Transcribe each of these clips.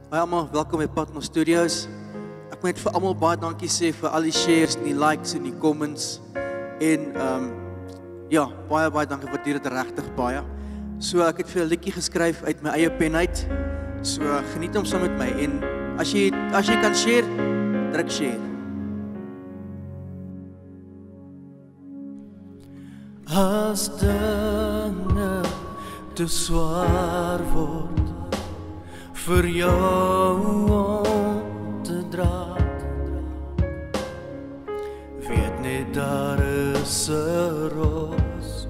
Hoi almal, welkom by Patmos Studios. Ek moet vir almal baie dankie sê vir al die shares, die likes en die comments. En ja, baie dankie, waardeer dit regtig baie. So ek het vir 'n liedjie geskryf uit my eie pen uit. So geniet hom saam met my en as jy kan share, druk share. As dinge te swaar word vir jou om te dra, weet net daar is 'n rots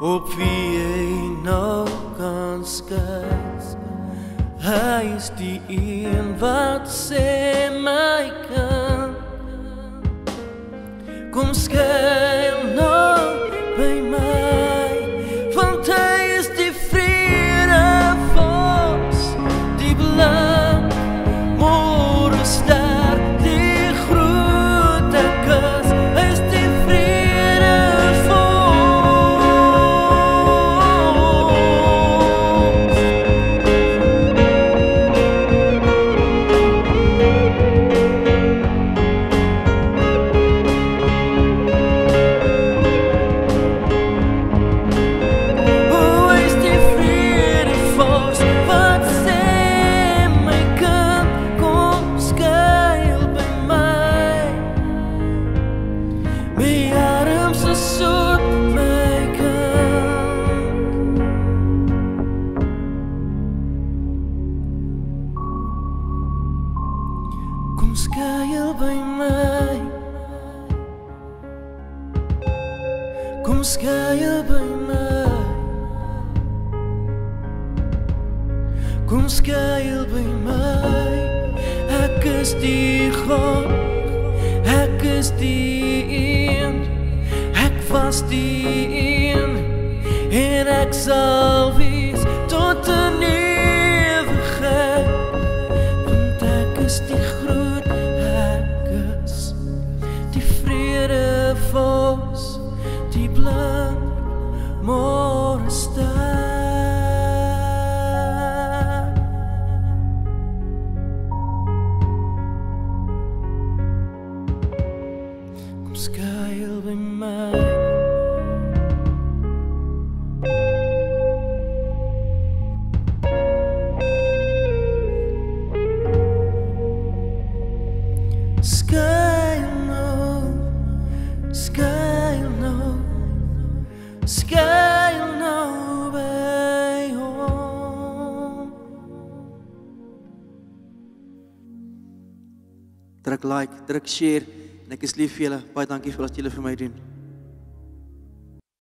op wie jy nou kan skuil. Hy is die een wat sê my kind, kom skuil nou by my, want hy is die vrede vos, die blank môre ster, die grote kus, hy is die vrede vos. Kom skuil by my, kom skuil by my, kom skuil by my. Ek is die God, ek is die een, ek was die een, en ek sal wees tot in ewigheid, want ek is die groot, ek is die vrede vos, die blank môre ster. Kom skuil by my, skuil nou, skuil nou, skuil nou by hom. Druk like, druk share en ek is lief vir julle. Baie dankie vir wat julle vir my doen.